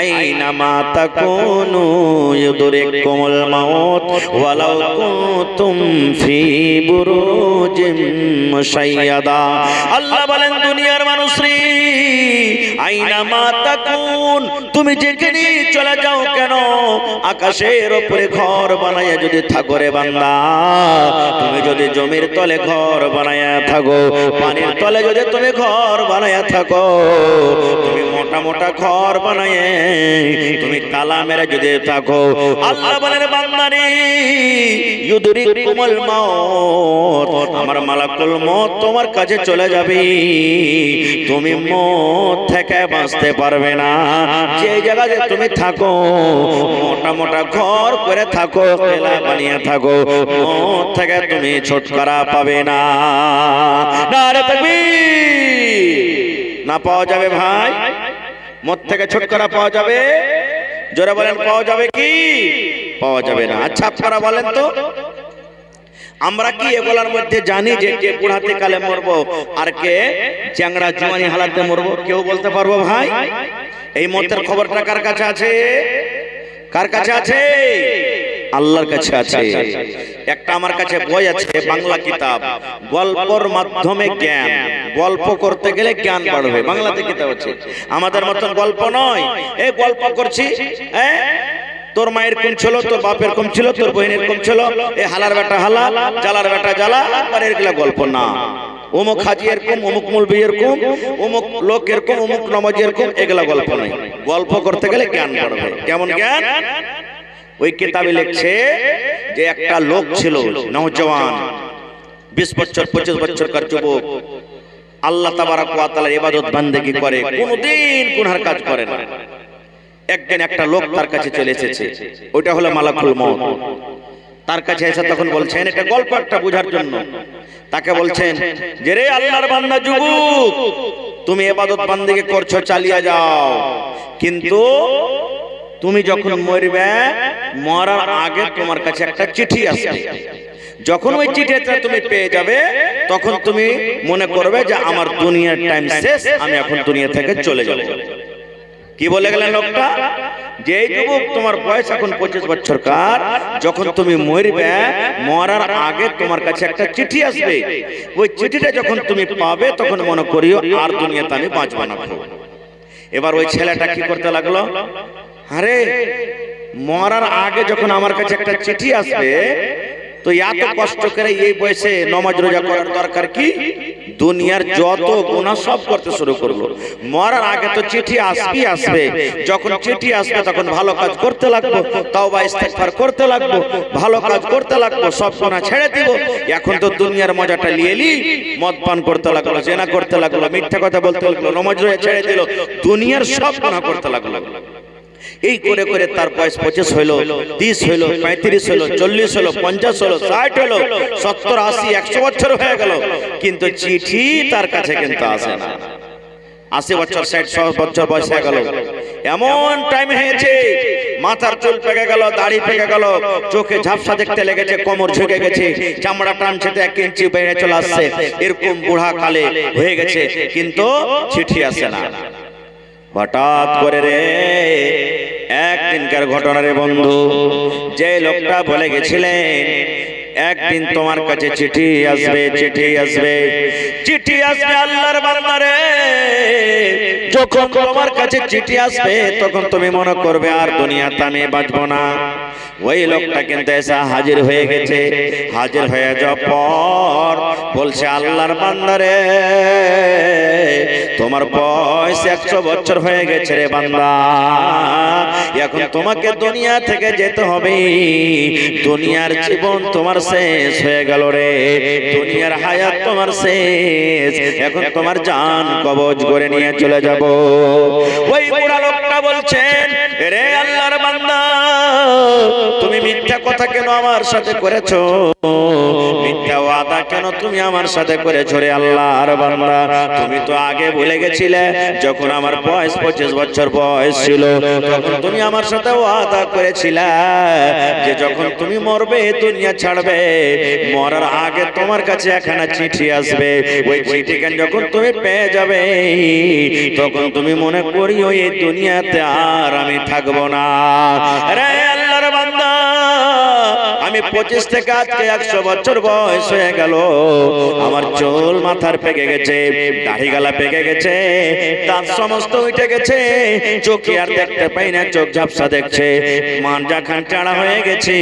আইনামা তাকুনু ইউদরিকুমুল মাউত ওয়ালাউ কুনতুম ফি বুরুজিম মুশাইয়াদা। আল্লাহ বলেন, দুনিয়ার মানুষরে, আইনামা তাকুন, তুমি যেখানে চলে যাও কেন, আকাশের উপরে ঘর বানায়া যদি থাকো রে বান্দা, তুমি যদি জমির তলে ঘর বানায়া থাকো, পানির তলে যদি তুমি ঘর বানায়া থাকো, তুমি মোটা মোটা ঘর বানায় তুমি তালা মেরে যদি থাকো, আল্লাহ বলেন বান্দারে, ইউদরিকুমুল মাউত, আমার মালাকুল মউত তোমার কাছে চলে যাবে, তুমি মউত থেকে বাঁচতে পারবে না। যে জায়গায় তুমি থাকো, মোটা মোটা ঘর করে থাকো, কেলা বানিয়ে থাকো, মউত থেকে তুমি ছুটকারা পাবে না। নারে তাকবীর! না পাওয়া যাবে ভাই, মত থেকে ছুটকারা পাওয়া যাবে? জোরে বলেন, পাওয়া যাবে কি পাওয়া যাবে না? আচ্ছা আপনারা বলেন তো, আমরা কি এগুলোর মধ্যে জানি যে কে বুড়াতে কালে মরবো আর কে চ্যাংড়া জুয়ানি হালাতে মরবো? কেউ বলতে পারবো ভাই? এই মতের খবরটা কার কাছে আছে? কার কাছে আছে? আল্লাহর কাছে আছে। একটা আমার কাছে বই আছে, বাংলা কিতাব, গল্পর মাধ্যমে জ্ঞান, গল্প করতে গেলে জ্ঞান বাড়বে, বাংলাতে কিতাব আছে। আমাদের মতন গল্প নয়, এই গল্প করছি, তোর মায়ের কম ছিল, তোর বাপের কম ছিল, তোর বহিনের কম ছিল, এই হালার বেটা হালা, জালার বেটা জালা, আর এগুলা গল্প না। অমুক হাজি এরকম, অমুক মৌলবি এরকম, অমুক লোক এরকম, অমুক নমাজি এরকম, এগুলা গল্প নয়। গল্প করতে গেলে জ্ঞান বাড়বে। কেমন জ্ঞান? ওই কিতাবে লিখছে যে একটা লোক ছিল, নওজওয়ান, 20 বছর 25 বছরকার যুবক, আল্লাহ তাবারক ওয়া তাআলার ইবাদত বান্দেগি করে, কোনদিন গুনার কাজ করে না। একদিন একটা লোক তার কাছে চলে এসেছে, ওইটা হলো মালাকুল মউত। তার কাছে এসে তখন বলছেন, এটা গল্প একটা বোঝার জন্য, তাকে বলছেন যে রে আল্লাহর বান্দা যুবক, তুমি ইবাদত বান্দেগি করছো, চালিয়ে যাও, কিন্তু তুমি যখন মরবে, মরার আগে তোমার কাছে একটা চিঠি আসবে। যখন ওই চিঠিটা তুমি পেয়ে যাবে, তখন তুমি মনে করবে যে আমার দুনিয়ার টাইম শেষ, আমি এখন দুনিয়া থেকে চলে যাব। কি বলে গেলেন লোকটা? যে যুবক তোমার বয়স এখন 25 বছরকার, যখন তুমি মরবে, মরার আগে তোমার কাছে একটা চিঠি আসবে। ওই চিঠিটা যখন তুমি পাবে, তখন মনে করিও আর দুনিয়াতে আমি বাঁচব না। এবার ওই ছেলেটা কি করতে লাগলো? আরে মরার আগে যখন আমার কাছে একটা চিঠি আসবে, তো এত কষ্ট করে এই বয়সে নামাজ রোজা করার দরকার কি? দুনিয়ার যত গুনাহ সব করতে শুরু করলো। মরার আগে তো চিঠি আসবে, যখন চিঠি আসবে তখন ভালো কাজ করতে লাগবো, তাওবা ইস্তেগফার করতে লাগবো, ভালো কাজ করতে লাগবো, সব গুনাহ ছেড়ে দিব। এখন তো দুনিয়ার মজাটা লিয়েলি, মদ পান করতে লাগলো, জেনা করতে লাগলো, মিথ্যা কথা বলতে লাগলো, নামাজ রোজা ছেড়ে দিল, দুনিয়ার সব গুনাহ করতে লাগলো। এই করে করে তার বয়স 25 হইলো, 30 হইলো, 35 হইলো, 40 হইলো, 50 হইলো, 60 হইলো, 70, 80, 100 বছর হয়ে গেল, কিন্তু চিঠি তার কাছে কিন্তু আসে না। 80 বছর, 60 বছর বয়স হয়ে গেল, এমন টাইম হয়েছে, মাথার চুল পেকে গেল, দাড়ি পেকে গেল, চোখে ঝাপসা দেখতে লেগেছে, কোমর ঝুঁকে গেছে, চামড়া টানছে 1 ইঞ্চি বেড়ে চলে আসছে, এরকম বুড়া কালে হয়ে গেছে, কিন্তু চিঠি আসে না। হঠাৎ করে রে একদিনকার ঘটনা রে বন্ধু, যে লোকটা বলে গেছিলেন একদিন তোমার কাছে চিঠি আসবে, চিঠি আসবে, চিঠি আসবে, আল্লাহর বান্দা রে, যখন তোমার কাছে চিঠি আসবে তখন তুমি মনে করবে আর দুনিয়াতে আমি বাঁচবো না। ওই লোকটা কিন্তু এসে হাজির হয়ে গেছে। হাজির হয়ে যাওয়ার পর বলছে, আল্লাহর বান্দা রে, তোমার বয়স 100 বছর হয়ে গেছে রে বান্দা, এখন তোমাকে দুনিয়া থেকে যেতে হবে, দুনিয়ার জীবন তোমার শেষ হয়ে গেল রে, দুনিয়ার হায়াত তোমার শেষ, এখন তোমার জান কবজ করে নিয়ে চলে যাব। ওই বুড়া লোকটা বলছেন, রে আল্লাহর বান্দা, তুমি মিথ্যা কথা কেন আমার সাথে করেছো? মিথ্যা মিথ্যা ওয়াদা কেন তুমি আমার সাথে করেছো রে আল্লাহর বান্দা? তুমি তো আগে ভুলে গেছিলে, যখন আমার বয়স 25 বছর বয়স ছিল, তখন তুমি আমার সাথে ওয়াদা করেছিলে যে যখন তুমি মরবে, দুনিয়া ছাড়বে, মরার আগে তোমার কাছে একখানা চিঠি আসবে। ওই চিঠিখান যখন তুমি পেয়ে যাবে, তখন তুমি মনে করিও এই দুনিয়াতে আর আমি থাকবো না। রে আল্লাহর বান্দা, আমি 25 থেকে আজকে 100 বছর বয়স হয়ে গেল, আমার চুল মাথার পেকে গেছে, দাড়ি গালা পেকে গেছে, দাঁত সমস্ত উঠে গেছে, চোখে আর দেখতে পাই না, চোখ ঝাপসা দেখছে, মানজা খান টাড়া হয়ে গেছে,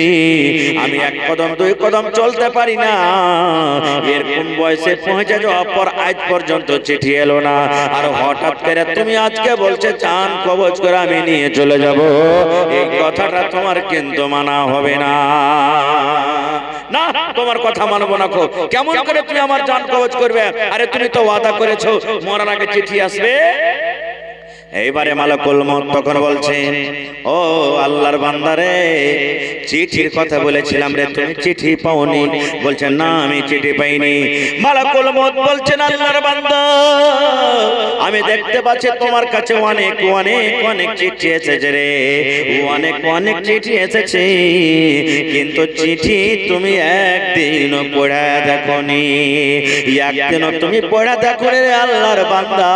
আমি 1 কদম 2 কদম চলতে পারি না। এরকম বয়সে পৌঁছে যাওয়ার পর আজ পর্যন্ত চিঠি এলো না, আর হঠাৎ করে তুমি আজকে বলছে চান কবজ করে আমি নিয়ে চলে যাব। এই কথাটা তোমার কিন্তু মানা হবে না। না, তোমার কথা মানবো না। কেমন করে তুমি আমার জান কবজ করবে? আরে তুমি তো ওয়াদা করেছো মরার আগে চিঠি আসবে। এইবারে মালাকুল মউত তখন বলছেন, ও আল্লাহর বান্দারে, চিঠির কথা বলেছিলাম রে, তুমি চিঠি পাওনি? বলছেন না, আমি চিঠি পাইনি। মালাকুল মউত বলছেন, আল্লাহর বান্দা, আমি দেখতে পাচ্ছি তোমার কাছে অনেক অনেক অনেক চিঠি এসেছে রে, অনেক অনেক চিঠি এসেছে, কিন্তু চিঠি তুমি একদিনও পড়া দেখোনি, একদিনও তুমি পড়া দেখো রে আল্লাহর বান্দা,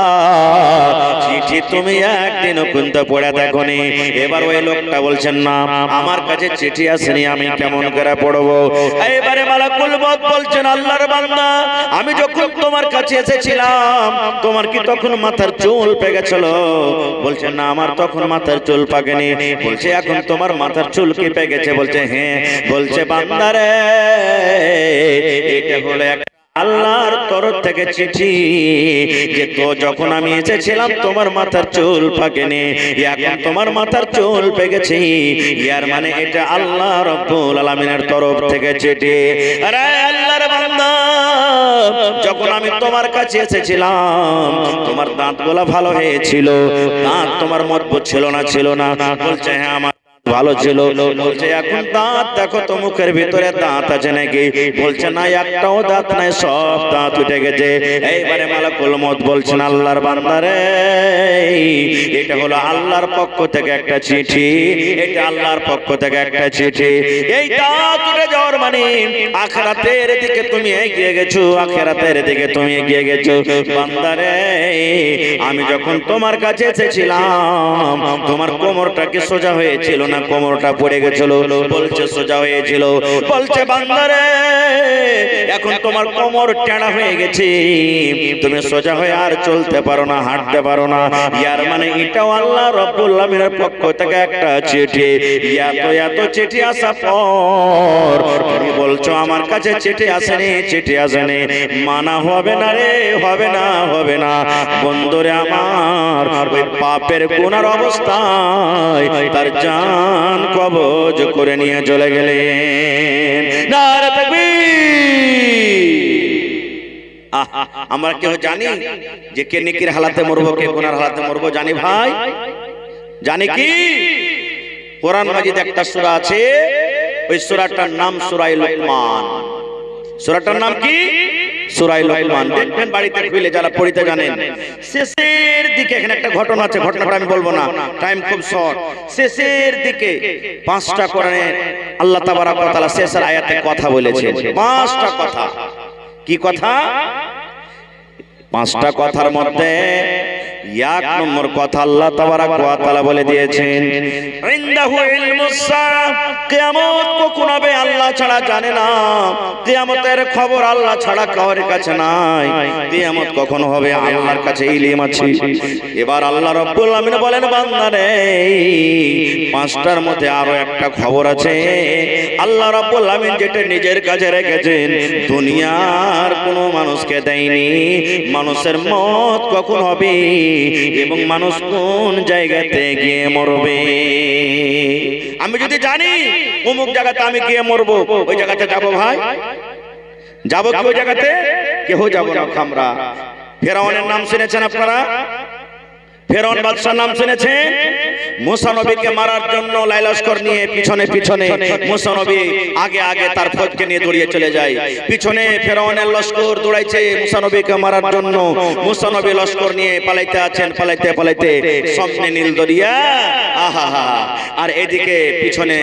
চিঠি তুমি একদিনও কিন্তু পড়া দেখোনি। এবার ওই লোকটা বলছেন, না, আমার কাছে চিঠি আসেনি, আমি কেমন করে পড়বো? এবারে মালাকুল মউত বলছেন, আল্লাহর বান্দা, আমি যখন তোমার কাছে এসেছিলাম, তোমার কি তখন মাথার চুল পেকেছিল? বলছে না, আমার তখন মাথার চুল পাকেনি। বলছে এখন তোমার মাথার চুল কি পেকেছে? বলছে হ্যাঁ। বলছে বান্দারে, এটা হলো আল্লাহর তরফ থেকে চিঠি, যে তো যখন আমি এসেছিলাম তোমার মাথার চুল পাকেনি, এখন তোমার মাথার চুল পেকেছে, ইয়ার মানে এটা আল্লাহ রাব্বুল আলামিনের তরফ থেকে চিঠি। আরে আল্লাহর বান্দা, যখন আমি তোমার কাছে এসেছিলাম, তোমার দাঁতগুলো ভালো হয়েছিল, দাঁত তোমার মজবুত ছিল না? ছিল না। বলছে হ্যাঁ, আমার ভালো ছিল। বলছে এখন দাঁত দেখো তো, মুখের ভিতরে দাঁত আছে নাকি? বলছে না, একটাও দাঁত নাই, সব দাঁত উঠে গেছে। এইবারে মালাকুল মউত বলছেন, আল্লাহর বান্দারে, এটা হলো আল্লাহর পক্ষ থেকে একটা চিঠি, এটা আল্লাহর পক্ষ থেকে একটা চিঠি। এই দাঁত উঠে যাওয়ার মানে আখিরাতের দিকে তুমি এগিয়ে গেছো, আখিরাতের দিকে তুমি এগিয়ে গেছো। বান্দারে, আমি যখন তোমার কাছে এসেছিলাম, তোমার কোমরটা কি সোজা হয়েছিল না কোমরটা পড়ে গেছিল? বলছে সোজা হয়েছিল। বলছে বান্দারে, এখন তোমার কোমর টেড়া হয়ে গেছে, তুমি সোজা হয়ে আর চলতে পারো না, হাঁটতে পারো না। ইয়ার মানে এটাও আল্লাহ রাব্বুল আলামিনের পক্ষ থেকে একটা চিঠি। এত চিঠি আসা পর তুমি বলছো আমার কাছে চিঠি আসেনি, চিঠি আসেনি, মানা হবে না রে, হবে না, হবে না। বন্ধুরে আমার, ওই পাপের গুনার অবস্থায় তার জান কবজ করে নিয়ে চলে গেলেন। নারে তাকবীর! আমরা কেউ জানি যে কে নেকির হালাতে মরবো, কে গুনার হালাতে মরবো? জানি ভাই? জানি কি? কোরআন মাজিদ একটা সূরা আছে, ওই সূরাটার নাম সূরা লুকমান। সূরাটার নাম কি? সূরা লুকমান। দেখবেন বাড়িতে খুলে, যারা পড়তে জানেন, শেষের দিকে এখানে একটা ঘটনা আছে, ঘটনাটা আমি বলবো না, টাইম খুব শর্ট। শেষের দিকে 5টা কোরআনে আল্লাহ তাবারক ওয়া তাআলা শেষের আয়াতে কথা বলেছেন। 5টা কথা। কি কথা? 5টা কথার মধ্যে 1 নম্বর কথা আল্লাহ তাবারক ওয়া তাআলা বলে দিয়েছেন, ইনদাহু ইলমুস সাআহ, কিয়ামত কখন হবে আল্লাহ ছাড়া জানে না, কিয়ামতের খবর আল্লাহ ছাড়া কারোর কাছে নাই, কিয়ামত কখন হবে আল্লাহর কাছে ইলম আছে। এবার আল্লাহ রাব্বুল আলামিন বলেন, বান্দারে, 5টার মধ্যে আরো একটা খবর আছে, আল্লাহ রাব্বুল আলামিন যেটা নিজের কাছে রেখেছেন, দুনিয়ার কোনো মানুষকে দেয়নি। মানুষের মত কখন হবে এবং মানুষ কোন জায়গাতে গিয়ে মরবে। আমি যদি জানি অমুক জায়গাতে আমি গিয়ে মরবো, ওই জায়গাতে যাবো ভাই? যাবো কি ওই জায়গাতে? কেউ যাবো না আমরা। ফেরাউনের নাম শুনেছেন আপনারা? ফেরাউন বাদশার নাম শুনেছেন? মুসা নবীকে মারার জন্য লাই লস্কর নিয়ে পিছনে পিছনে মুসা নবী আগে আগে তার ফৌজকে নিয়ে দৌড়িয়ে চলে যায়। পিছনে ফেরাউনের লস্কর দৌড়াইছে মুসা নবীকে মারার জন্য। মুসা নবী লস্কর নিয়ে পালাইতে আছেন, পালাইতে পালাইতে সামনে নীল দরিয়া, আহা হা, আর এদিকে পিছনে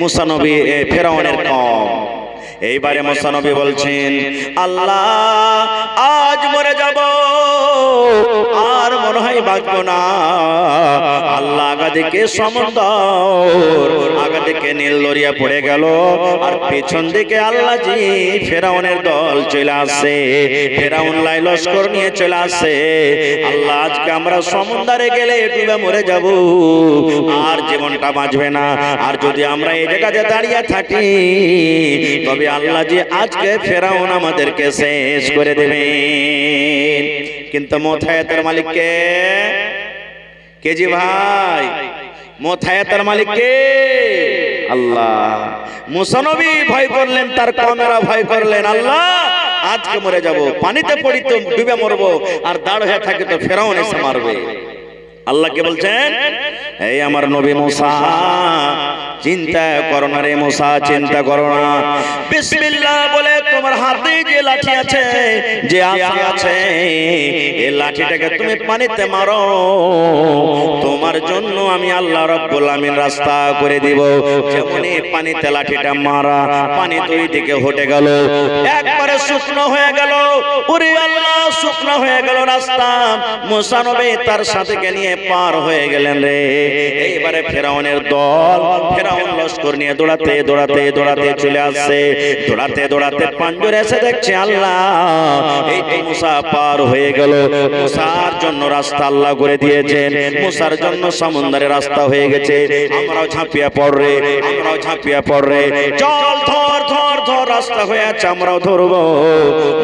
মুসা নবী ফেরাউনের কওম। এইবারে মুসা নবী বলছেন, আল্লাহ আজ মরে যাব, আর মনে হয় বাঁচবো না। আল্লাহ আগা দিকে সমুদ্র, আগা দিকে নীল দরিয়া পড়ে গেল, আর পেছন দিকে আল্লাহ জি ফেরাউনের দল চলে আসে, ফেরাউন লাই লস্কর নিয়ে চলে আসে। আল্লাহ আজকে আমরা সমুদ্রে গেলে ডুবে মরে যাব, আর জীবনটা বাঁচবে না। আর যদি আমরা এই জায়গাতে দাঁড়িয়ে থাকি, তবে আল্লাহ জি আজকে ফেরাউন আমাদেরকে শেষ করে দেবে। কিন্তু মোথায়াতের মালিক কে? কে জি ভাই? মোথায়াতের মালিক কে? আল্লাহ। মুসা নবী ভয় করলেন, তার কওমেরা ভয় করলেন, আল্লাহ আজকে মরে যাব, পানিতে পড়ি তো ডুবে মরবো, আর দাঁড় হয়ে থাকে তো ফেরাউন এসে মারবে। আল্লাহ কে বলছেন, এই আমার নবী মুসা, চিন্তা করো না রে মুসা, চিন্তা করো না। বিসমিল্লাহ বলে তোমার হাতে যে লাঠি আছে, যে আসি আছে, এই লাঠিটাকে তুমি পানিতে মারো, তোমার জন্য আমি আল্লাহ রাব্বুল আমিন রাস্তা করে দিব। যেমন এই পানিতে লাঠিটা মারা, পানি দুই দিকে হটে গেল, একবারে শুকনো হয়ে গেল। ওরে আল্লাহ, শুকনো হয়ে গেল রাস্তা। মুসা নবী তার সাথীকে নিয়ে পার হয়ে গেলেন রে। এইবারে ফেরাউনের দল, ফেরাউন লস্কর নিয়ে দৌড়াতে দৌড়াতে দৌড়াতে চলে আসছে, দৌড়াতে দৌড়াতে পাঞ্জরে এসে দেখছে আল্লাহ এই তো মুসা পার হয়ে গেল। মুসার জন্য রাস্তা আল্লাহ করে দিয়েছেন, মুসার জন্য সমুদ্রের রাস্তা হয়ে গেছে। আমরাও ঝাঁপিয়ে পড়রে, আমরাও ঝাঁপিয়ে পড়রে, চল ধর ধর ধর, রাস্তা হয়ে আছে, আমরাও ধরবো।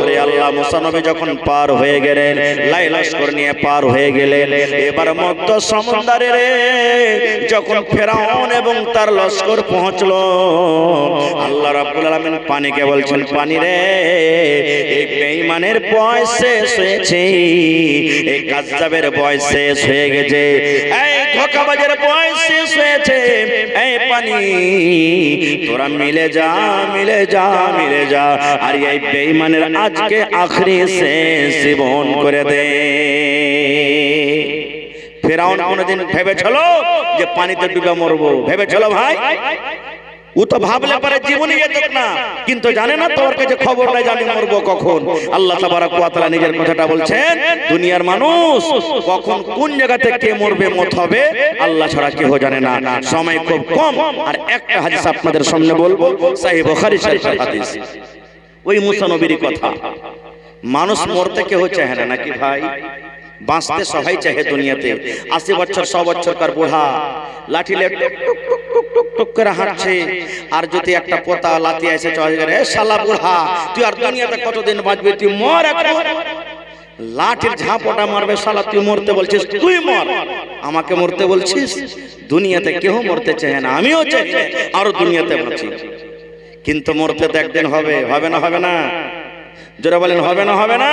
ওরে আল্লাহ, মুসা নবী যখন পার হয়ে গেলেন, লাই লস্কর নিয়ে পার হয়ে গেলেন, এবার মধ্য সমুদ্রে রে যখন ফেরাউন এবং তার লস্কর পৌঁছলো, আল্লাহ রাব্বুল আলামিন পানিকে বলছেন, পানি রে এই বেঈমানের বয়স শেষ হয়েছে, এই কাজ্জাবের বয়স শেষ হয়ে গেছে, এই ধোঁকাবাজের বয়স শেষ হয়েছে। এই পানি তোরা মিলে যা, মিলে যা, মিলে যা, আর এই বেঈমানের আজকে আখরি শেষ জীবন করে দে। ফেরাউন কোনদিন ভেবেছিল যে পানিতে ডুবে মরবো? ভেবেছিল ভাই? ও তো ভাবলে পারে জীবনে যেত না, কিন্তু জানে না তোর কাছে খবর নাই জানি মরবো কখন। আল্লাহ তাবারাক ওয়া তাআলা নিজের কথাটা বলছেন, দুনিয়ার মানুষ কখন কোন জায়গাতে কে মরবে মত হবে আল্লাহ ছাড়া কেউ জানে না। সময় খুব কম, আর একটা হাদিস আপনাদের সামনে বলবো, সহিহ বুখারী শরীফের হাদিস, ওই মুসা নবীর কথা। মানুষ মরতে কেউ চায় না নাকি ভাই? বাঁচতে সবাই চাহে দুনিয়াতে। 80 বছর 100 বছরকার বুড়া লাঠি লে টুক টুক টুক টুক টুক টুক করে হাঁটছে, আর যদি একটা পোতা লাথি এসে চলে গেলে, শালা বুড়া তুই আর দুনিয়াতে কতদিন বাঁচবি, তুই মর এখন। লাঠির ঝাপটা মারবে, শালা তুই মরতে বলছিস, তুই মর, আমাকে মরতে বলছিস? দুনিয়াতে কেউ মরতে চায় না, আমিও চাই আরো দুনিয়াতে বাঁচি, কিন্তু মরতে তো একদিন হবে। হবে না? হবে না? জোরে বলেন, হবে না? হবে না?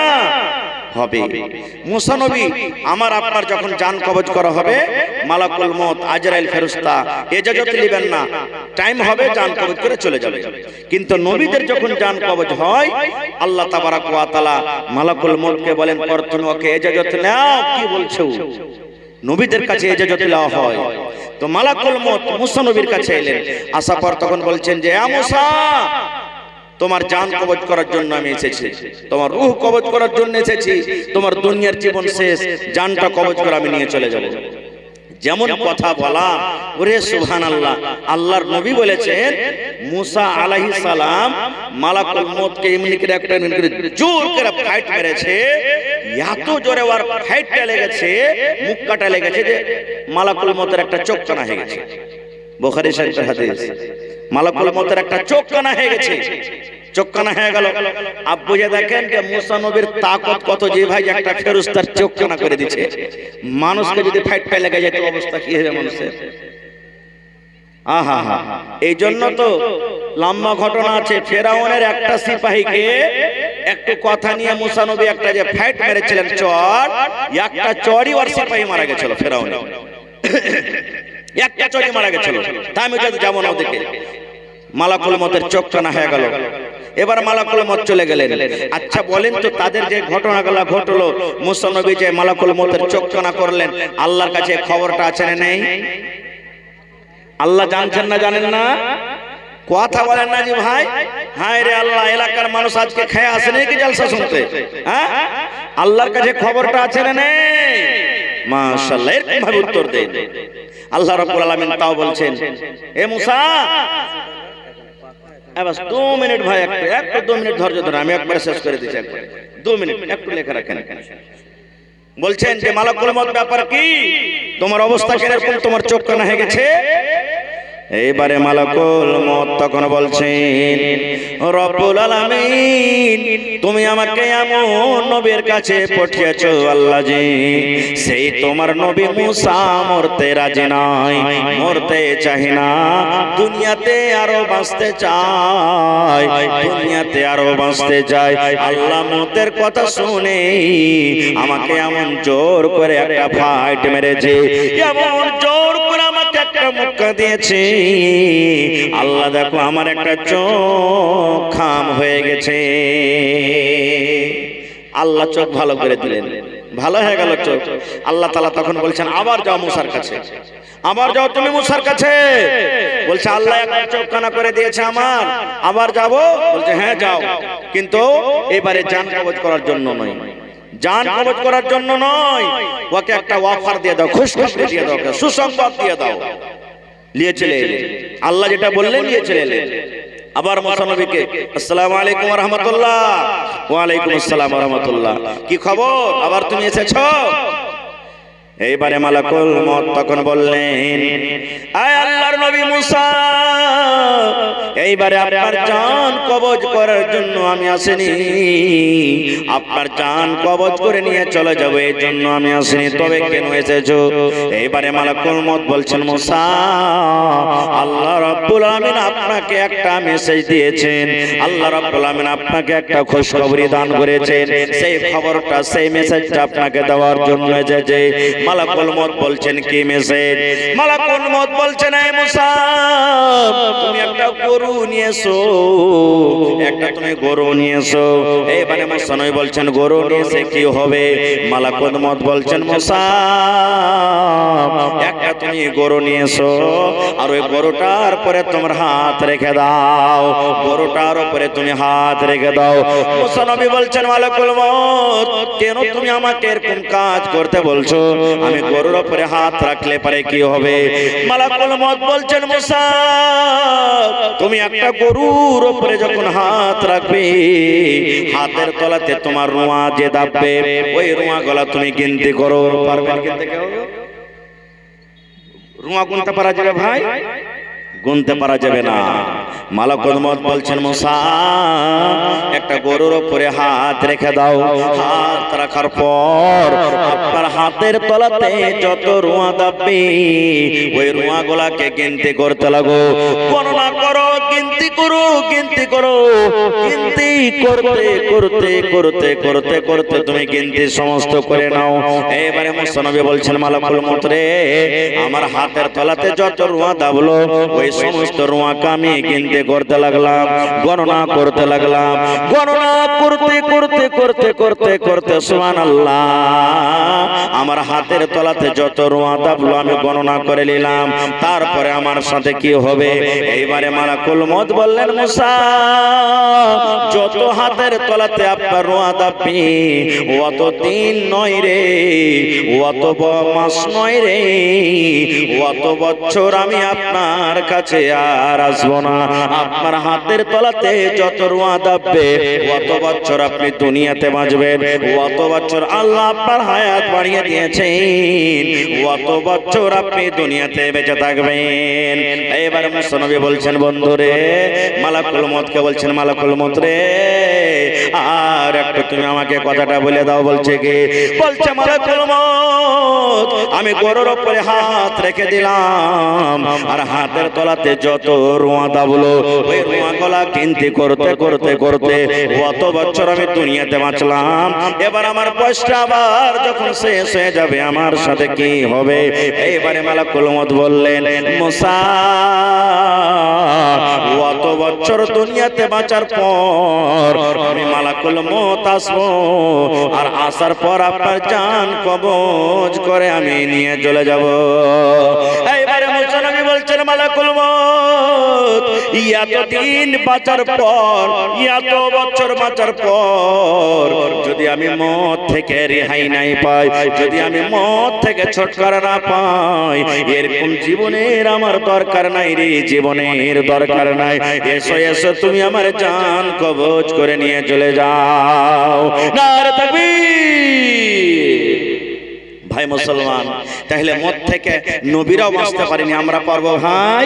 হবে। মুসা নবী আমার আপনার যখন জান কবজ করা হবে, মালাকুল মউত আজরাইল ফেরেশতা ইজাজত নেবেন না, টাইম হবে জান কবজ করে চলে যাবে। কিন্তু নবীদের যখন জান কবজ হয়, আল্লাহ তাবারাক ওয়া তাআলা মালাকুল মউতকে বলেন, পর তুমি ওকে ইজাজত নাও। কি বলছো? নবীদের কাছে ইজাজত দেওয়া হয়। তো মালাকুল মউত মুসা নবীর কাছে এলেন, আসার পর তখন বলছেন যে, আ মুসা, তোমার জান কবজ করার জন্য আমি এসেছি, তোমার রূহ কবজ করার জন্য এসেছি, তোমার দুনিয়ার জীবন শেষ, জানটা কবজ করে আমি নিয়ে চলে যাব। যেমন কথা বলা, ওরে সুবহানাল্লাহ। আল্লাহর নবী বলেছেন, মুসা আলাইহিস সালাম মালাকুল মউতকে এমনি করে একটা জোর করে ফাইট মেরেছে, এত জোরে ওর ফাইটটা লেগেছে, মুখ কাটা লেগেছে যে মালাকুল মউতের একটা চোখ কানা হয়ে গেছে। বুখারী শরীফের হাদিস, মালাকুল মউতের একটা চোখ কানা হয়ে গেছে, চোখ কানা হয়ে গেল। আব্বু যে দেখেন যে মুসা নবীর তাকত কত, যে ভাই একটা ফেরেশতার চোখ কানা করে দিয়েছে। মানুষকে যদি ফাইট পেয়ে লেগে যেত অবস্থা কি হবে মানুষের? আহা হা। এই জন্য তো লম্বা ঘটনা আছে, ফেরাউনের একটা সিপাহীকে একটু কথা নিয়ে মুসা নবী একটা যে ফাইট মেরেছিলেন চর, একটা চরই ওর সিপাহী মারা গেছিল ফেরাউন। একটা চোরে মারা গেছিল, তাই আমি যাবো না ওদিকে। মালাকুল মতের চোখ কানা হয়ে গেল। এবার মালাকুল মত চলে গেলেন। আচ্ছা বলেন তো, তাদের যে ঘটনাগুলো ঘটলো, মুসা নবী যে মালাকুল মতের চোখ কানা করলেন, আল্লাহর কাছে খবরটা আছে না নেই? আল্লাহ জানছেন না জানেন না? কথা বলেন না জি ভাই। হায় রে আল্লাহ, এলাকার মানুষ আজকে খেয়ে আসে নাকি জলসা শুনতে? হ্যাঁ, আল্লাহর কাছে খবরটা আছে না নেই? মাশাআল্লাহ, এরকম ভাবে উত্তর দেন। আল্লাহ রাব্বুল আলামিন তাও বলছেন, এ মুসা, বাস 2 মিনিট ভাই, একটু 2 মিনিট ধৈর্য ধরে, আমি একবার শেষ করে দিচ্ছি। 2 মিনিট একটু লেখা রাখেন। বলছেন যে মালাকুল মত ব্যাপার কি, তোমার অবস্থা কিরকম, তোমার চোখ কানা হয়ে গেছে? এইবারে মালাকুল মত তখন বলছেন, রব্বুল আলামিন, তুমি আমাকে এমন নবীর কাছে পাঠিয়েছো আল্লাহ জি, সেই তোমার নবী মুসা মরতে রাজি নয়, মরতে চায় না, দুনিয়াতে আরো বাঁচতে চায়, দুনিয়াতে আরো বাঁচতে চায়। আল্লাহ মতের কথা শুনে আমাকে এমন জোর করে একটা ফাইট মেরেছে, এমন জোর করে আমাকে একটা মুক্কা দিয়েছে, আল্লাহ দেখো আমার একটা চোখ খাম হয়ে গেছে। আল্লাহ চোখ ভালো করে দিলেন, ভালো হয়ে গেল চোখ। আল্লাহ তাআলা তখন বলছেন, আবার যাও মুসার কাছে, আবার যাও তুমি মুসার কাছে। বলছে আল্লাহ একটা চোখ কানা করে দিয়েছে আমার, আবার যাব? বলছে হ্যাঁ যাও, কিন্তু এবারে জান কবজ করার জন্য নয়, জান কবজ করার জন্য নয়, ওকে একটা অফার দিয়ে দাও, খুশখবরি দিয়ে দাও, সুসংবাদ দিয়ে দাও। নিয়ে চলে এলেন, আল্লাহ যেটা বললেন নিয়ে চলে এলেন। আবার মুসা নবীকে, আসসালামু আলাইকুম ওয়া রাহমাতুল্লাহ। ওয়া আলাইকুম আসসালাম ওয়া রাহমাতুল্লাহ, কি খবর, আবার তুমি এসেছো? এইবারে মালাকুল মত তখন বললেন, আয় আল্লাহর নবী মুসা, এইবারে আপনার জান কবজ করার জন্য আমি আসিনি, আপনার জান কবজ করে নিয়ে চলে যাবো এই জন্য আমি আসিনি, তবে কেন এসেছো? এইবারে মালাকুল মত বলছেন, মুসা, আল্লাহ রাব্বুল আলামিন আপনাকে একটা মেসেজ দিয়েছেন, আল্লাহ রাব্বুল আলামিন আপনাকে একটা খুশখবরি দান করেছেন, সেই খবরটা, সেই মেসেজটা আপনাকে দেওয়ার জন্য এসেছে। মালাকুল মত বলছেন, কি মেসেজ? মালাকুল মত বলছেন, এই মুসা, তুমি একটা গরু নিয়ে এসো, একটা তুমি গরু নিয়ে এসো। এইবারে মুসা নবী বলছেন, গরু নিয়ে এসে কি হবে? মালাকুল মত বলছেন, মুসা, একটা তুমি গরু নিয়ে এসো, আর ওই গরুটার পরে তোমার হাত রেখে দাও, গরুটার উপরে তুমি হাত রেখে দাও। মুসা নবী বলছেন, মালাকুল মত, কেন তুমি আমাকে এরকম কাজ করতে বলছো? আমি গরুর উপরে হাত রাখলে পারে কি হবে? মালাকুল মত বলছেন, মুসা, তুমি একটা গরুর উপরে যখন হাত রাখবে, হাতের তলাতে তোমার রুয়া যে দাববে, ওই রুয়া গলা তুমি গিনতি করো। পারবেন গিনতে কেউ? রুয়া গুনতে পারা যাবে ভাই? গুনতে পারা যাবে না। মালাকুল মত বলছেন, মুসা, একটা গরুর উপরে হাত রেখে দাও, হাত রাখার পর আপনার হাতের তলাতে যত রুয়া দাববে, ওই রুয়া গুলাকে গিনতি করতে লাগো, গণনা করো, গিনতি করো, গিনতি করো, গিনতি করতে করতে করতে করতে করতে তুমি গিনতি সমস্ত করে নাও। এবারে মুসা নবী বলছেন, মালাকুল মত রে, আমার হাতের তলাতে যত রুয়া দাবলো, ওই সমস্ত রুয়াকে আমি গিনতি করতে লাগলাম, গণনা করতে লাগলাম, গণনা করতে করতে করতে করতে করতে সুবহানাল্লাহ, আমার হাতের তলাতে যত রুয়া দাবলো আমি গণনা করে নিলাম। তারপরে আমার সাথে কি হবে? এইবারে মালাকুল মত বললেন, মুসা, যত হাতের তলাতে আপনার রুয়া দাববে, অত দিন নয় রে, অত মাস নয় রে, অত বছর আমি আপনার কাছে আর আসবো না। আপনার হাতের তলাতে যত রুয়া দাববে, অত বছর আপনি দুনিয়াতে বাঁচবেন, অত বছর আল্লাহ আপনার হায়াত বাড়িয়ে দিয়েছেন, অত বছর আপনি দুনিয়াতে বেঁচে থাকবেন। এবার মুসা নবী বলছেন, বন্ধুরে, মালাকুল মতকে বলছেন, মালাকুল মত রে, আর একটু তুমি আমাকে কথাটা বলে দাও। বলছে কি? বলছে মালাকুল মত, আমি গরুর উপরে হাত রেখে দিলাম, আর হাতের তলাতে যত রোয়া দাবলো ওই রোয়া গলা কিনতে করতে করতে করতে কত বছর আমি দুনিয়াতে বাঁচলাম। এবার আমার বয়সটা আবার যখন শেষ হয়ে যাবে আমার সাথে কি হবে? এইবারে মালাকুল মউত বললেন, মুসা কত বছর দুনিয়াতে বাঁচার পর আমি মালাকুল মউত আসবো, আর আসার পর আপনার জান কবজ করে আমি নিয়ে চলে যাব। এইবারে মুসা নবী বলছেন, মালাকুল মউত এতদিন বাঁচার পর, এত বছর বাঁচার পর যদি আমি মওত থেকে রেহাই নাই পাই, যদি আমি মওত থেকে ছুটকারা না পাই, এরকম জীবনের আমার দরকার নাই রে, জীবনের দরকার নাই। এসো এসো তুমি আমার জান কবজ করে নিয়ে চলে যাও। নারে তাকবীর। ভাই মুসলমান, তাহলে মওত থেকে নবীরাও বাঁচতে পারেনি, আমরা পারবো ভাই?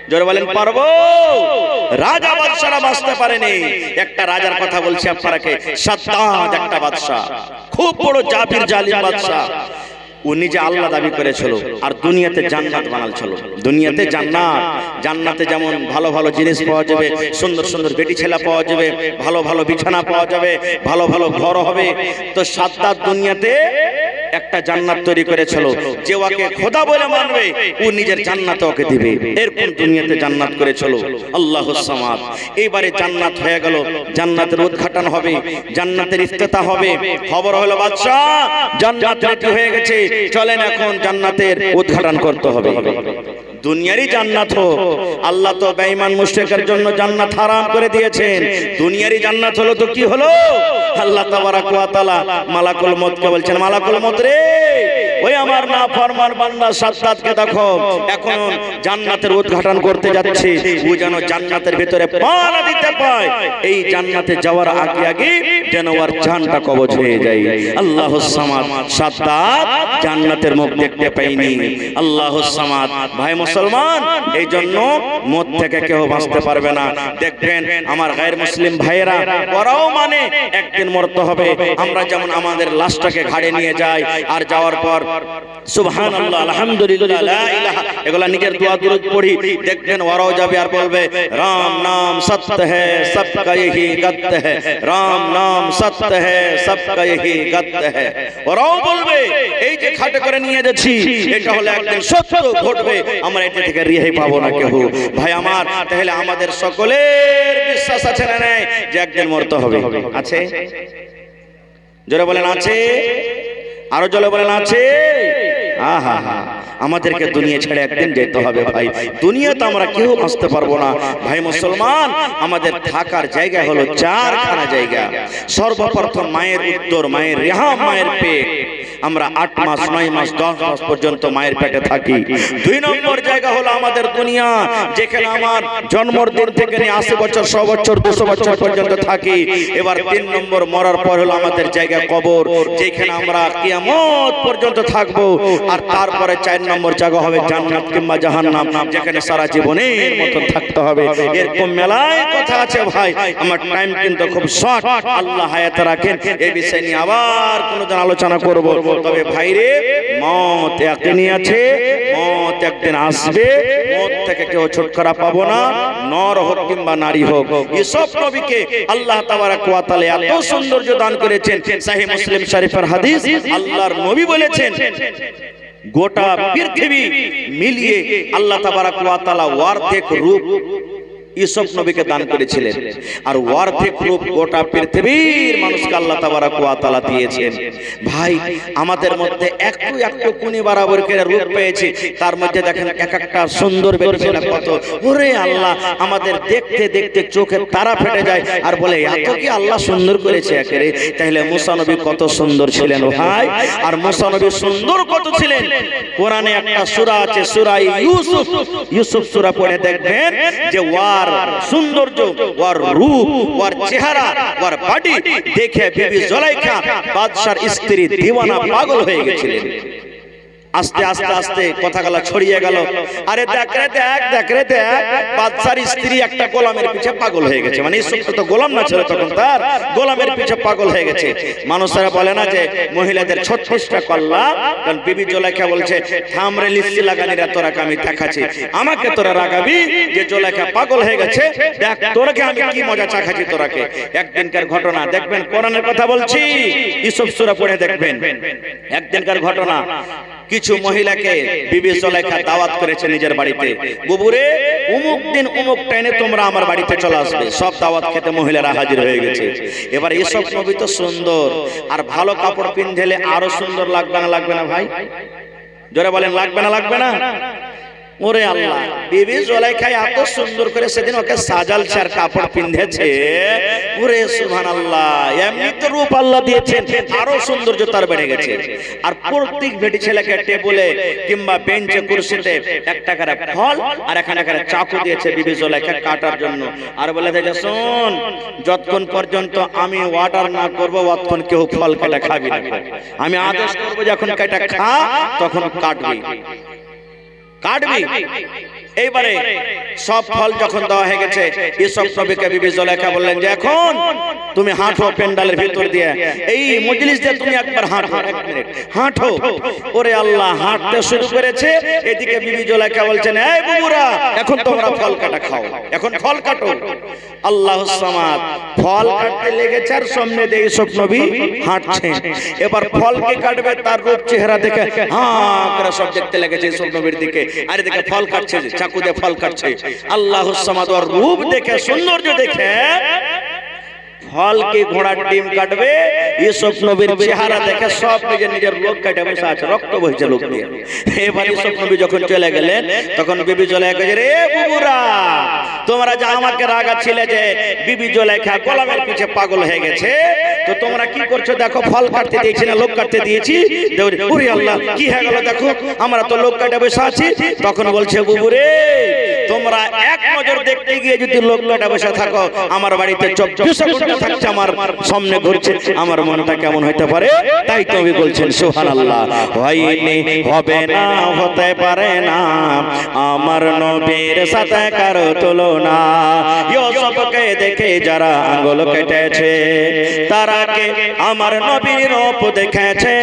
জোরে বলেন পারবো? রাজা বাদশারা বাঁচতে পারেনি। একটা রাজার কথা বলছি আপনাকে, সাদ্দাদ একটা বাদশা, খুব বড় জাবির জালিম বাদশা। ও নিজে আল্লাহ দাবি করেছিল আর দুনিয়াতে জান্নাত বানালছিল। দুনিয়াতে জান্নাত, জান্নাতে যেমন ভালো ভালো জিনিস পাওয়া যাবে, সুন্দর সুন্দর বেটি ছেলে পাওয়া যাবে, ভালো ভালো বিছানা পাওয়া যাবে, ভালো ভালো ঘর হবে। তো সাদ্দাদ দুনিয়াতে একটা জান্নাত তৈরি করেছিল, যে ওকে খোদা বলে মানবে ও নিজের জান্নাত ওকে দিবে, এরকম দুনিয়াতে জান্নাত করেছিল। আল্লাহুস সামাদ। এইবারে জান্নাত হয়ে গেল, জান্নাতের উদ্ঘাটন হবে, জান্নাতের ইফতিতাহ হবে। খবর হলো বাদশা জান্নাত রেডি হয়ে গেছে, চলেন এখন জান্নাতের উদ্ঘাটন করতে হবে। দুনিয়ারই জান্নাত হোক, আল্লাহ তো বেঈমান মুশরিকের জন্য জান্নাত হারাম করে দিয়েছেন। দুনিয়ারই জান্নাত হলো তো কি হলো? আল্লাহ তাবারাক ওয়া তাআলা মালাকুল মউতকে বলছেন, মালাকুল মউত রে, ওই আমার নাফরমান বান্দা সাদ্দাদকে দেখো, এখন জান্নাতের উদ্ঘাটন করতে যাচ্ছে, ও যেন জান্নাতের ভিতরে পা না দিতে পায়, এই জান্নাতে যাওয়ার আগে আগে যেন ওর জানটা কবজ হয়ে যায়। আল্লাহুস সামাদ। সাদ্দাদ জান্নাতের মুখ দেখতে পায়নি। আল্লাহুস সামাদ। ভাই মুসলমান, এই জন্য মওত থেকে কেউ বাঁচতে পারবে না। দেখবেন আমার গায়ের মুসলিম ভাইয়েরা, ওরাও মানে একদিন মরতে হবে। আমরা যেমন আমাদের লাশটাকে ঘাড়ে নিয়ে যাই, আর যাওয়ার পর সুবহানাল্লাহ, আলহামদুলিল্লাহ, লা ইলাহা, এগুলা নিজের দোয়া দুরূদ পড়ি, দেখবেন ওরাও যাবে আর বলবে, রাম নাম সত্য है सबका यही गत है, রাম নাম সত্য है सबका यही गत है। ওরাও বলবে এই যে খাটে করে নিয়ে যাচ্ছি, এটা হলো একদিন সত্য ঘটবে, আমরা এটা থেকে রেহাই পাবো না কেউ। ভাই আমার, তাহলে আমাদের সকলের বিশ্বাস আছে না নাই যে একদিন মরতে হবে? আছে? জোরে বলেন আছে? আরো জোরে বলেন আছে? আহা, আমাদেরকে দুনিয়া ছেড়ে একদিন যেতে হবে ভাই। দুনিয়াতে আমরা কেউ বাঁচতে পারবো না। ভাই মুসলমান, আমাদের থাকার জায়গা হলো চারখানা জায়গা। সর্বপ্রথম মায়ের উত্তর, মায়ের রেহাম, মায়ের পেট। আমরা 8 মাস 9 মাস 10 মাস পর্যন্ত মায়ের পেটে থাকি। 2 নম্বর জায়গা হলো আমাদের দুনিয়া, যেখানে আমার জন্মের দিন থেকে নিয়ে 80 বছর 100 বছর 200 বছর পর্যন্ত থাকি। এবার 3 নম্বর মরার পর হলো আমাদের জায়গা কবর, যেখানে আমরা কিয়ামত পর্যন্ত থাকবো। আর তারপরে 4 নম্বর জায়গা হবে জান্নাত কিংবা জাহান্নাম, যেখানে সারা জীবনের মতো থাকতে হবে। এরকম মেলায় কথা আছে ভাই, আমার টাইম কিন্তু খুব শর্ট, আল্লাহ হায়াতে রাখেন। এই বিষয় নিয়ে আবার কোনদিন আলোচনা করব। তবে ভাইরে, মওত ইয়াকিনি আছে, মওত একদিন আসবে, মওত থেকে কেউ ছুটকারা পাবো না, নর হোক কিংবা নারী হোক। ইউসুফ নবীকে আল্লাহ তাবারাক ওয়া তাআলা এত সৌন্দর্য দান করেছেন। সহিহ মুসলিম শরীফের হাদিস, আল্লাহর নবী বলেছেন, গোটা পৃথিবী মিলিয়ে আল্লাহ তাবারাক ওয়া তাআলা অর্ধেক রূপ ইউসুফ নবীকে দান করেছিলেন, আর অর্ধেক রূপ গোটা পৃথিবীর মানুষকে আল্লাহ তাবারাক ওয়া তাআলা দিয়েছেন। ভাই, আমাদের মধ্যে একটু একটু কুনি বরাবর করে রূপ পেয়েছি, তার মধ্যে দেখেন এক একটা সুন্দর ব্যক্তি কত, ওরে আল্লাহ, আমাদের দেখতে দেখতে চোখের তারা ফেটে যায়, আর বলে এত কি আল্লাহ সুন্দর করেছে একেরে। তাহলে মুসা নবী কত সুন্দর ছিলেন ভাই, আর মুসা নবী সুন্দর কত ছিলেন। কোরআনে একটা সূরা আছে, সূরা ইউসুফ। ইউসুফ সূরা পড়ে দেখবেন যে ওয়ার সৌন্দর্য, ওর রূপ, ওর চেহারা, ওর বডি দেখে বিবি জুলাইখা বাদশার স্ত্রী দিওয়ানা পাগল হয়ে গেছিলেন। আস্তে আস্তে আস্তে কথাগুলো ছড়িয়ে গেল, আরে দেখ রে দেখ, দেখ রে দেখ, বাদশার স্ত্রী একটা গোলামের পিছে পাগল হয়ে গেছে। মানে ইউসুফ তো গোলাম না ছিল তখন, তার গোলামের পিছে পাগল হয়ে গেছে। মানুষেরা বলে না যে মহিলাদের 36টা কল্লা, কারণ বিবি জুলাইখা বলছে থামরে লিস্তি লাগানিরা তোরাকে আমি দেখাচ্ছি, আমাকে তোরা রাগাবি যে জুলাইখা পাগল হয়ে গেছে, দেখ তোরাকে আমি কি মজা চাখাচ্ছি তোরাকে। একদিনকার ঘটনা দেখবেন, কোরআনের কথা বলছি, ইউসুফ সূরা পড়ে দেখবেন। একদিনকার ঘটনা, কিছু মহিলাকে বিবি জুলাইখা দাওয়াত করেছে নিজের বাড়িতে, বুবুরে অমুক দিন অমুক টাইমে তোমরা আমার বাড়িতে চলে আসবে। সব দাওয়াত খেতে মহিলারা হাজির হয়ে গেছে। এবার এসব নবী তো সুন্দর, আর ভালো কাপড় পিনধেলে আরো সুন্দর লাগবে না, লাগবে না ভাই? জোরে বলেন, লাগবে না, লাগবে না? ওরে আল্লাহ, বিবি জুলাইখা এত সুন্দর করে সেদিন ওকে সাজালছে আর কাপড় পিনধেছে, ওরে সুবহানাল্লাহ। এমনি তো রূপ আল্লাহ দিয়েছেন, আরো সৌন্দর্য তার বেড়ে গেছে। আর প্রত্যেক বেটি ছেলেকে টেবিলে কিংবা বেঞ্চে কুরসিতে একটা করে ফল আর এখানে করে চাকু দিয়েছে বিবি জুলাইখা কাটার জন্য। আর বলে যে শোন, যতক্ষণ পর্যন্ত আমি অর্ডার না করব ততক্ষণ কেউ ফল কেটে খাবি না। আমি আদেশ করব যখন কেটে খা তখন কাটবি, কাটবি। এইবারে সব ফল যখন দেওয়া হয়ে গেছে, ইউসুফ নবীকে বিবি জুলাইখা বললেন যে এখন তুমি হাঁটো পেন্ডালের ভিতর দিয়ে, এই মজলিস দিয়ে তুমি একবার হাঁটো, 1 মিনিট হাঁটো। ওরে আল্লাহ, হাঁটতে শুরু করেছে। এদিকে বিবি জুলাইখা বলছেন, এই বুবুরা এখন তোমরা ফল কাটা খাও, এখন ফল কাটো। আল্লাহুস সামাদ, ফল কাটতে লেগেছে আর সামনে দিয়ে ইউসুফ নবী হাঁটছে। এবার ফলকে কাটবে, তার রূপ চেহারা দেখে হাঁ করে সব দেখতে লেগেছে ইউসুফ নবীর দিকে, আর এদিকে ফল কাটছে, চাকু দিয়ে ফল কাটছে। আল্লাহুস সামাদ ওর রূপ দেখে, সৌন্দর্য দেখে ফলকে ঘোড়ার ডিম কাটবে, ইউসুফ নবীর চেহারা দেখে সব নিজের নিজের লোক কাটে বসে আছে, রক্ত বইছে লোক দিয়ে। এবার ইউসুফ নবী যখন চলে গেলেন তখন বিবি জুলাইখা কইছে, রে বুবুরা, তোমরা যা আমাকে রাগাচ্ছিলে যে বিবি জুলাইখা গোলামের পিছে পাগল হয়ে গেছে, তো তোমরা কি করছো দেখো, ফল কাটতে দিয়েছি না লোক কাটতে দিয়েছি? ওরে আল্লাহ, কি হয়ে গেল দেখো, আমরা তো লোক কাটে বসে আছি। তখন বলছে, বুবুরে তোমরা এক নজর দেখতে গিয়ে যদি লোক কাটে বসে থাকো, আমার বাড়িতে 24 ঘন্টা থাকছে, আমার সামনে ঘুরছে, আমার মনটা কেমন হইতে পারে? তাই তুমি বলছেন সুবহানাল্লাহ, হয়নি, হবে না, হতে পারে না আমার নবীর সাথে কারো তুলনা। ইউসুফকে দেখে যারা আঙ্গুল কেটেছে, তারা কে আমার নবীর রূপ দেখেছে।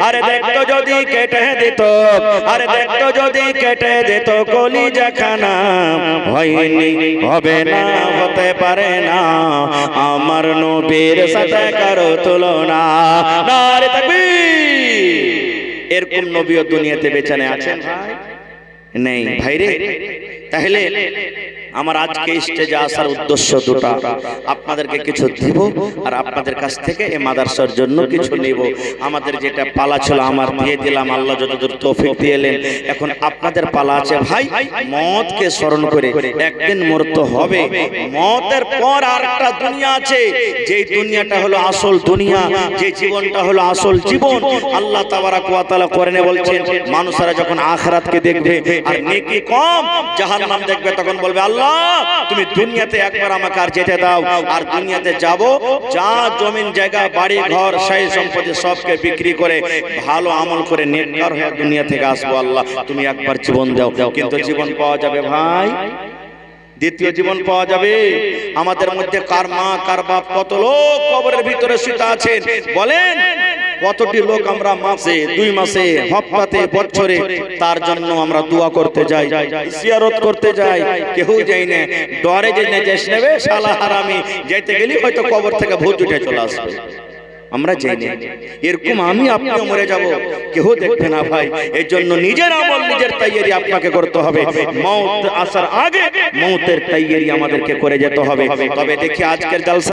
আরে দেখতো যদি কেটে দিত, আরে দেখতো যদি কেটে দিত কলিজাখানা, হয়নি, হবে না, হতে পারে না আমার নবীর সাথে কারো তুলনা। নারে তাকবীর! এরকম নবীও দুনিয়াতে বেঁচে আছেন ভাই? নেই ভাইরে। তাহলে আমার আজকে স্টেজে আসার উদ্দেশ্য দুটো, আপনাদেরকে কিছু দিব আর আপনাদের কাছ থেকে এই মাদ্রাসার জন্য কিছু নেব। আমাদের যেটা পালা ছিল আমার দিয়ে দিলাম, আল্লাহ যতদূর তৌফিক দিয়েলেন। এখন আপনাদের পালা আছে ভাই, মওতকে স্মরণ করে, একদিন মরতে হবে। মওতের পর আরেকটা দুনিয়া আছে, যেই দুনিয়াটা হলো আসল দুনিয়া, যে জীবনটা হলো আসল জীবন। আল্লাহ তাবারাক ওয়া তাআলা কোরআনে বলছেন, মানুষরা যখন আখিরাতকে দেখবে আর নেকি কম, জাহান্নাম দেখবে, তখন বলবে, আল্লাহ তুমি দুনিয়াতে একবার আমাকে আর যেতে দাও। আর দুনিয়াতে যাব, যা জমিন জায়গা বাড়ি ঘর সেই সম্পত্তি সবকে বিক্রি করে ভালো আমল করে নেককার হয়ে দুনিয়া থেকে আসবো। আল্লাহ তুমি একবার জীবন দাও। কিন্তু জীবন পাওয়া যাবে ভাই, দ্বিতীয় জীবন পাওয়া যাবে। আমাদের মধ্যে কার মা কার বাপ, কত লোক কবরের ভিতরে শুয়ে আছেন, বলেন কতটি লোক আমরা মাসে, 2 মাসে, হপ্তাতে, বছরে তার জন্য আমরা দোয়া করতে যাই, জিয়ারত করতে যাই, কেউ যাই না, ডরে যে নেজেস নেবে শালা হারামি, যাইতে গেলি হয়তো কবর থেকে ভূত উঠে চলে আসবে, আমরা যাই না। এরকম আমি আপনিও মরে যাব, কেউ দেখবে না ভাই। এর জন্য নিজের আমল নিজের তৈয়ারি আপনাকে করতে হবে। মওত আসার আগে মওতের তৈয়ারি আমাদেরকে করে যেতে হবে। তবে দেখি আজকের জলসা